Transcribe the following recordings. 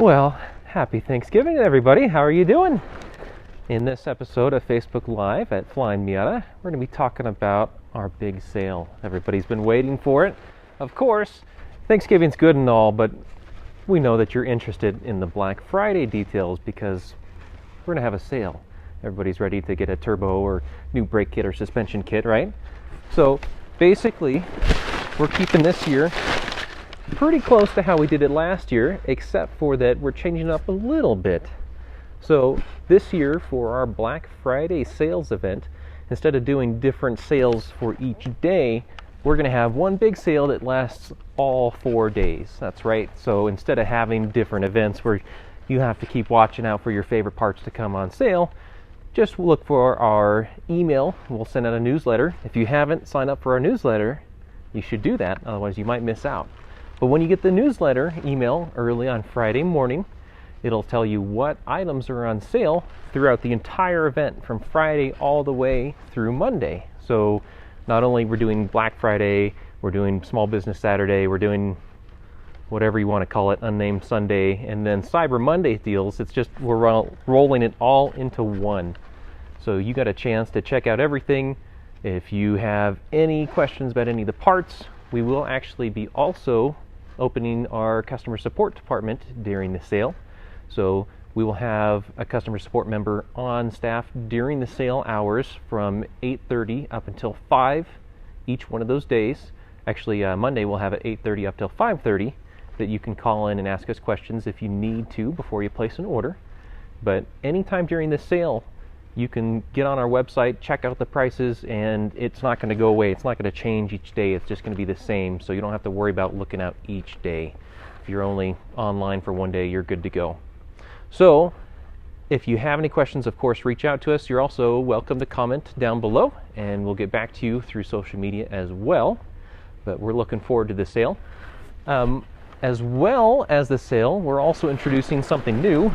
Well, happy Thanksgiving everybody. How are you doing? In this episode of Facebook Live at Flyin Miata, we're going to be talking about our big sale. Everybody's been waiting for it. Of course, Thanksgiving's good and all, but we know that you're interested in the Black Friday details because we're going to have a sale. Everybody's ready to get a turbo or new brake kit or suspension kit, right? So basically, we're keeping this year pretty close to how we did it last year, except for that we're changing up a little bit. So this year for our Black Friday sales event, instead of doing different sales for each day, we're going to have one big sale that lasts all 4 days. That's right. So instead of having different events where you have to keep watching out for your favorite parts to come on sale, just look for our email. We'll send out a newsletter. If you haven't signed up for our newsletter, you should do that, otherwise you might miss out. But when you get the newsletter email early on Friday morning, it'll tell you what items are on sale throughout the entire event from Friday all the way through Monday. So not only we're doing Black Friday, we're doing Small Business Saturday, we're doing whatever you want to call it, Unnamed Sunday, and then Cyber Monday deals. It's just we're rolling it all into one. So you got a chance to check out everything. If you have any questions about any of the parts, we will actually be also opening our customer support department during the sale. So we will have a customer support member on staff during the sale hours from 8:30 up until 5 each one of those days. Actually, Monday we'll have at 8:30 up till 5:30 that you can call in and ask us questions if you need to before you place an order. But anytime during the sale, you can get on our website, check out the prices, and it's not going to go away. It's not going to change each day. It's just going to be the same, so you don't have to worry about looking out each day. If you're only online for one day, you're good to go. So if you have any questions, of course, reach out to us. You're also welcome to comment down below, and we'll get back to you through social media as well. But we're looking forward to the sale. As well as the sale, we're also introducing something new.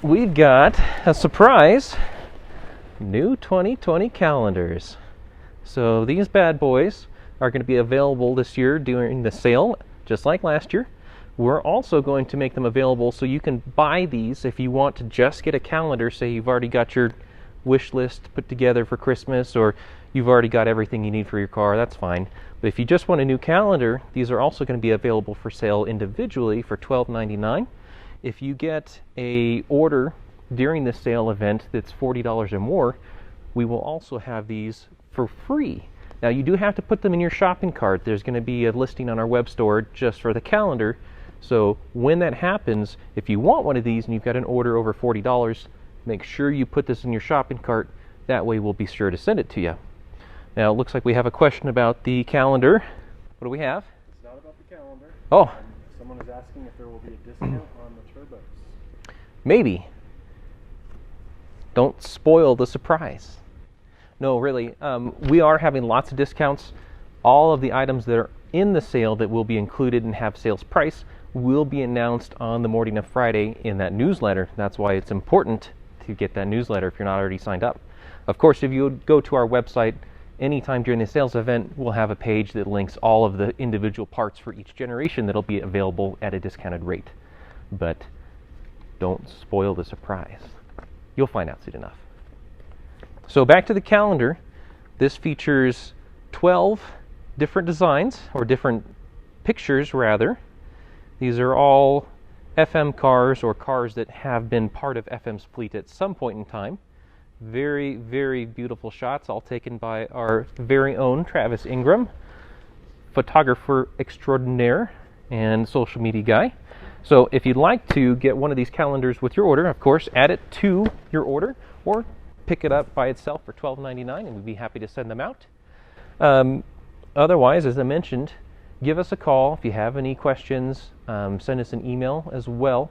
We've got a surprise, new 2020 calendars. So these bad boys are going to be available this year during the sale, just like last year. We're also going to make them available so you can buy these if you want to just get a calendar. Say you've already got your wish list put together for Christmas, or you've already got everything you need for your car, that's fine. But if you just want a new calendar, these are also going to be available for sale individually for $12.99. If you get a order during the sale event that's $40 or more, we will also have these for free. Now you do have to put them in your shopping cart. There's going to be a listing on our web store just for the calendar. So when that happens, if you want one of these and you've got an order over $40, make sure you put this in your shopping cart. That way we'll be sure to send it to you. Now it looks like we have a question about the calendar. What do we have? It's not about the calendar. Oh. Someone is asking if there will be a discount on the turbos. Maybe. Don't spoil the surprise. No, really, we are having lots of discounts. All of the items that are in the sale that will be included and have sales price will be announced on the morning of Friday in that newsletter. That's why it's important to get that newsletter if you're not already signed up. Of course, if you go to our website anytime during the sales event, we'll have a page that links all of the individual parts for each generation that'll be available at a discounted rate. But don't spoil the surprise. You'll find out soon enough. So back to the calendar. This features 12 different designs, or different pictures rather. These are all FM cars, or cars that have been part of FM's fleet at some point in time. Very, very beautiful shots, all taken by our very own Travis Ingram, photographer extraordinaire and social media guy. So if you'd like to get one of these calendars with your order, of course, add it to your order or pick it up by itself for $12.99, and we'd be happy to send them out. Otherwise, as I mentioned, give us a call if you have any questions. Send us an email as well.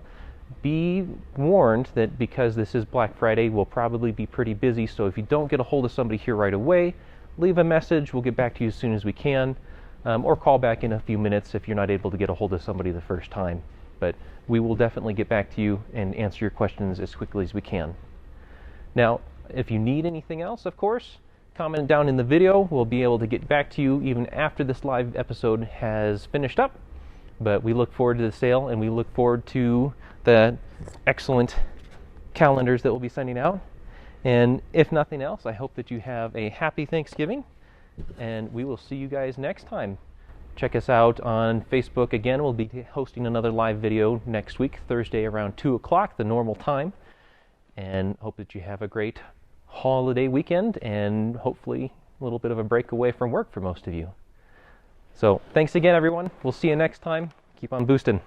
Be warned that because this is Black Friday, we'll probably be pretty busy, so if you don't get a hold of somebody here right away, leave a message. We'll get back to you as soon as we can, or call back in a few minutes if you're not able to get a hold of somebody the first time. But we will definitely get back to you and answer your questions as quickly as we can. Now, if you need anything else, of course, comment down in the video. We'll be able to get back to you even after this live episode has finished up. But we look forward to the sale, and we look forward to the excellent calendars that we'll be sending out. And if nothing else, I hope that you have a happy Thanksgiving, and we will see you guys next time. Check us out on Facebook. Again, we'll be hosting another live video next week, Thursday around 2 o'clock, the normal time. And hope that you have a great holiday weekend, and hopefully a little bit of a break away from work for most of you. So thanks again, everyone. We'll see you next time. Keep on boosting.